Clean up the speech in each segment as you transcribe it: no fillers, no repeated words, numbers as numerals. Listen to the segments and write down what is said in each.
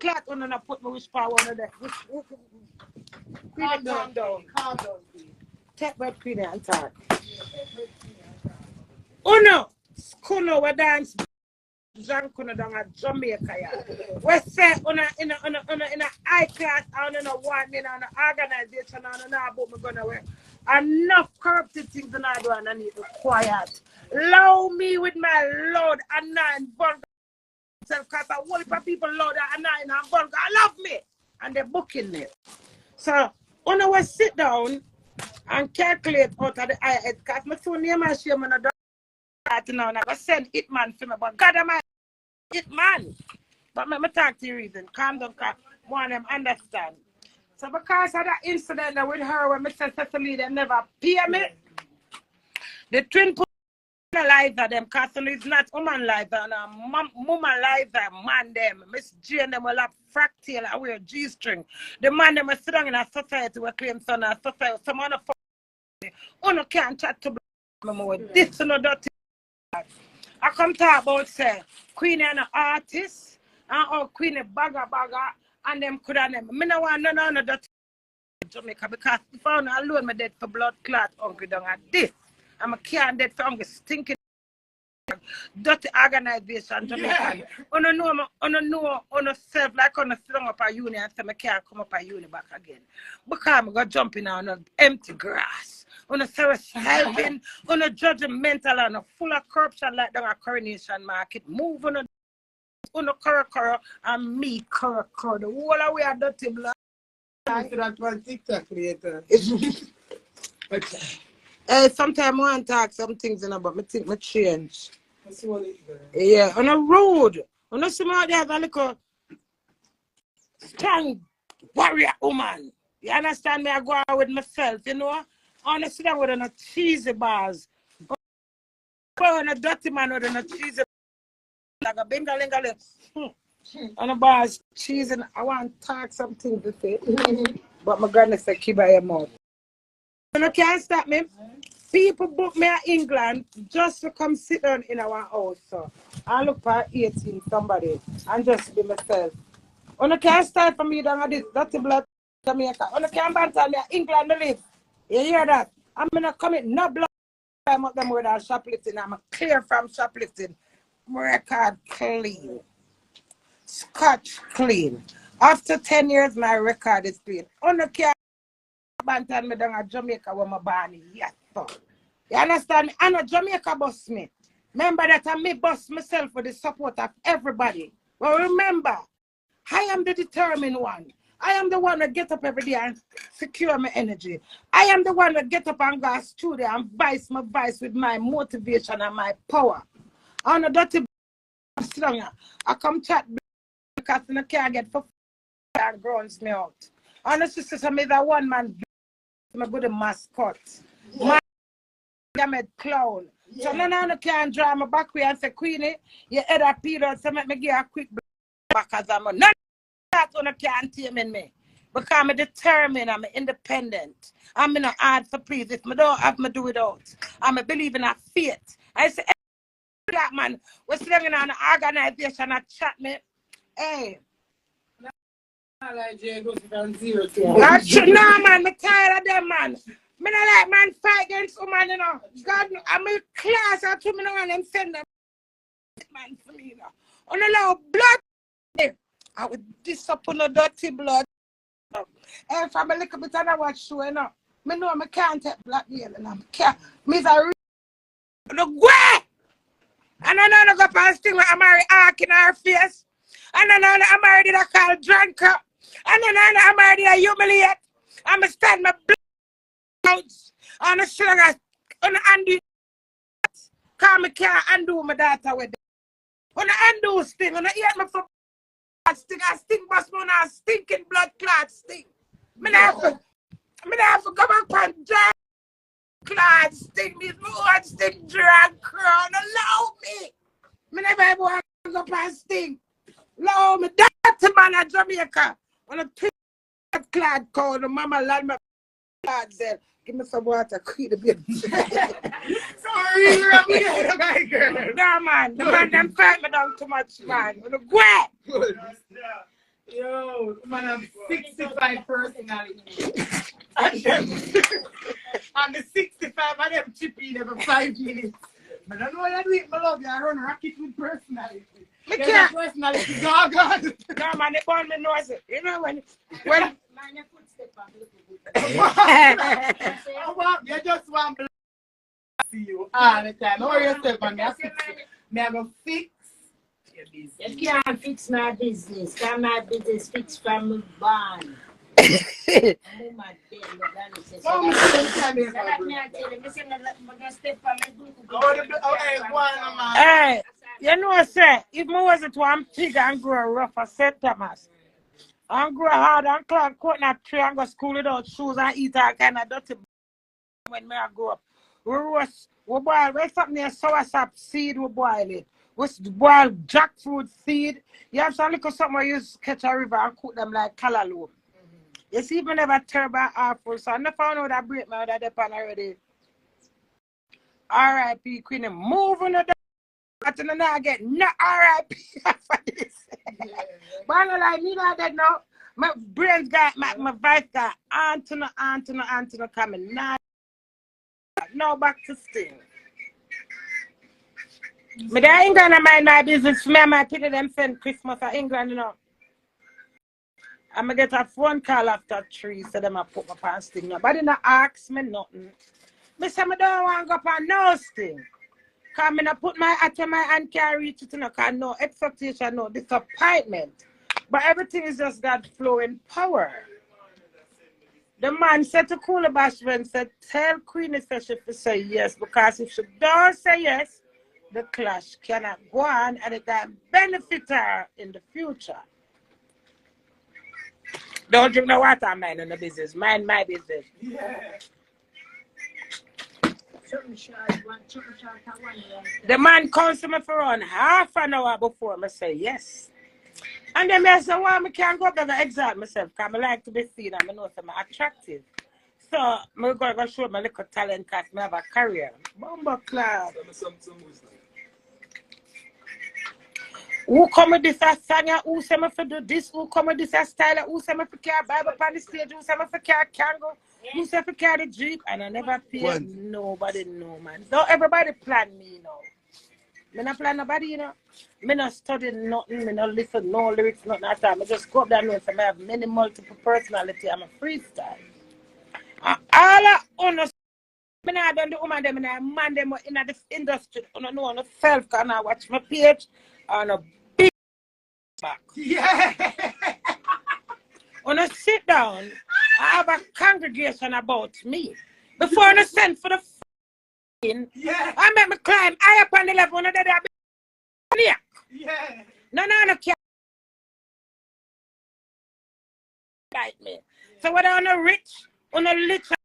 clot on and I put my wish power on that. Calm down. Calm down, please. Take my Queenie and talk. Oh no! Kuno we dance Jean Kuno down at Jamaica. We say on a high class on a one in an organization on an album we're gonna wear. Enough corrupted things and I do and I need to quiet. Allow me with my Lord and nine Volgar because I want people Lord and nine and Volgar. I love me and they're booking me. So when I was sit down and calculate out of the head because my son name and shame and I don't now and I go send it man for me but God am I it man. But let me talk to you reason. Calm down because one of them understand. So because of that incident with her when Mr. Cecily they never pay me, the twin put lives of them because it's not woman lives and woman lives are man them. Miss Jane them will have fractal and wear G-string. The man them will sit down in a society will claim son and society. Someone of you can't chat to me with this and that. I come talk about say Queenie and an artist and all Queenie bagger and them could have them. I don't want none of that Jamaica because if I alone my dead for blood clot hungry down at this. I'm a can't dead for hungry stinking dirty organization Jamaican. On a self like on a strong up a uni and say I can't come up a uni back again. Because I'm gonna jump in on empty grass. On a self-helping, on a judgmental and a full of corruption like down a coronation market. Move on a curr and me curr. The whole of we are dirty blood. That one TikTok later. Sometimes I want to talk some things but I think I change. Yeah, on a road. On a small there's a little strong warrior woman. You understand me? I go out with myself, you know? Honestly, I'm with a cheesy bars. On a dirty man with a cheesy like a bengalinga. On a bars, cheese, and I want to talk something to say. But my granny said, keep by your mouth. You can't stop me. People book me in England just to come sit down in our house. So I look for 18 somebody and just be myself. You can't start for me down at this dirty blood Jamaica. You can't banter me England to live. You hear that? I'm not commit no blood time up them with our shoplifting. I'm clear from shoplifting. My record clean. Scotch clean. After 10 years, my record is clean. You can't banter me down at Jamaica where my born. Yes, sir. You understand? I know Jamaica boss me. Remember that I may boss myself with the support of everybody. But remember, I am the determined one. I am the one that get up every day and secure my energy. I am the one that get up and go to studio and vice my vice with my motivation and my power. I'm a dirty I come chat because I can't get for and grounds me out. Honestly, sister, I'm a one man. I'm a good mascot. I'm a clown. So no can't draw my back way and say, Queenie, you head a period, so make me give a quick back as I'm a none that one can't tame in me. Because I'm determined, I'm independent. I'm not hard for please. If I don't have me do without. I'm a believe in a faith. I say that man was sitting on an organization and chat me. Hey. Like Jay goes from 0 to 1. That's true, no man, I'm tired of them man. Me not like man fight against woman, you know. God, I'm a class or two, me no want them send them man for me, you know. On a little blood, I would disappoint no dirty blood. And if I'm a little bit of a watch show, you know. Me know I can't take black girl, and I can't. Me's a real no way. And I know go past thing where I marry arc in her face. And I know I married a call drunker. And then I married a humiliate. I'm a stand my blood out on a sugar on the undo. Cause me can't undo my daughter with them. On the undo sting, on the eat me for sting, I stink bust me on a stinking blood clot sting. Me not have to come up and drag clot sting, me own sting drag crown, allow me. Me never ever want to go up and sting. Allow me, dirty man at Jamaica. On a pink clad cold, the mama land my clad said, give me some water, Queenie baby. Sorry, my girl. No man, the man them fight me down too much, man. Go ahead. Good. Yo, man, I'm 65 personality. And the 65 of them chipping every 5 minutes. But I don't know what I do with my love. I run rocket with personality. Me can't. Personality, God. No, man, they born me knows it. You know when Man, your footstep back a little bit. You just want to see you all the time. Don't worry yourself, man. Me have a fix your business. You can't fix my business. Can my business fix from my barn? Hey, you know what, sir? If I wasn't one pig and grow rough as St. Thomas, and grow hard and climb coconut tree and go school without shoes and eat all kind of dirty when I grow up. We roast, we boil, we something near sour sap seed, we boil it. We boil jackfruit seed. You have some little something where you catch a river and cook them like callaloo. You see, me never turbo awful, so I never found out that break me out of the pan already. R.I.P. Queenie, moving the but then I get no R.I.P. for this. But I don't like me like that now. My brain's got, my voice got antenna coming. Now back to sting. But I ain't gonna mind my business. Me and my people them spend Christmas in England, you know. I'm gonna get a phone call after 3, so them I put my pants thing. Nobody not ask me nothing. Me say I don't want to go for no sting. Cause me not put my hat in my hand can't reach it, you know, cause no expectation, no disappointment. But everything is just God flowing power. The man said to Cooler Bashman, said, tell Queenie she to say yes, because if she don't say yes, the clash cannot go on and it can benefit her in the future. Don't drink no water, mind in the business. Mind my business. Yeah. The man comes to me for around half an hour before I say yes. And then I say, well, I can't go up there to exalt myself because I like to be seen and I know I'm attractive. So I'm going to show my little talent because I have a career. Bumbo club. Who come with this as singer? Who say me for do this? Who come with this as styler? Who say me for carry Bible on the stage? Who say me for carry Kango? Who say for carry the Jeep? And I never pay nobody, no man. So everybody plan me, you know. Me not plan nobody, you know. Me not study nothing. Me not listen no lyrics, nothing at all. Me just go up there and say I have many multiple personality. I'm a freestyle. And all I understand. I not done the woman them and I man them in this industry. I don't know on self can I watch my page on a big back. Yeah. When I sit down, I have a congregation about me. Before I send for the yeah. I make me climb high up on the level and I be yeah. No can't like me. So whether on a rich, on a little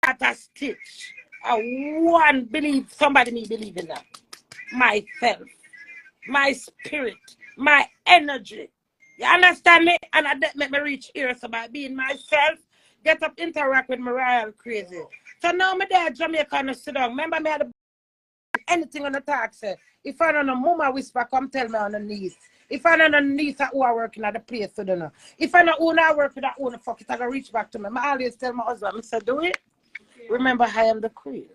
at a stitch, I want believe somebody me believe in that. Myself, my spirit, my energy. You understand me? And I that make me reach here. So by being myself, get up, interact with my royal crazy. So now me there Jamaica and sit down. Remember me had anything on the taxi. If I don't know mama whisper, come tell me on the knees. If I don't know niece who are working at the place, so don't know. If I know who I work with that owner, fuck it, I gotta reach back to me. I always tell my husband, I said, do it. Remember, I am the queen.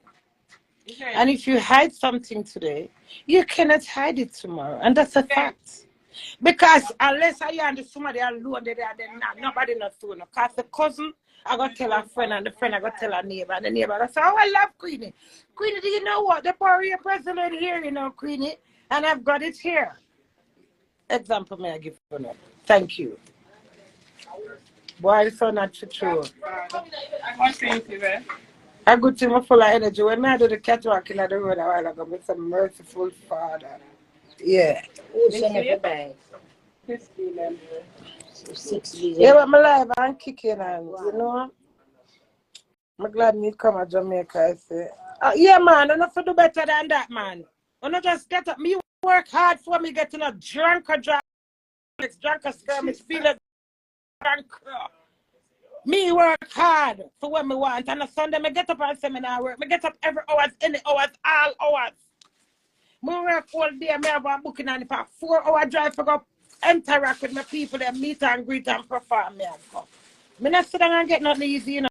Okay. And if you hide something today, you cannot hide it tomorrow. And that's a fact. Because unless I and somebody alone, then nobody knows to know. Because the cousin, I got to tell a friend, and the friend, I got to tell a neighbor, and the neighbor, I say, oh, I love Queenie. Queenie, do you know what? The power of your president here, you know, Queenie, and I've got it here. Example, may I give for now? Thank you. Boy, it's so not true. I go to my full of energy. When I do the catwalk in the road a while ago, I'm a merciful father. Yeah. Yeah, but my life, I'm kicking and, you know. I'm glad you come to Jamaica, I say. Yeah, man, I'm not to do better than that, man. I'm not just get up. Me work hard for me getting a drunk or drive. It's drunk or skirmish, feel like drunk. Me work hard for what me want. And on Sunday, I get up and seminar work. I get up every hours, any hours, all hours. I work all day. I have a booking on it for 4-hour drive for go interact with my people, them meet and greet and perform me and come. Me not sit down and get nothing easy, you know.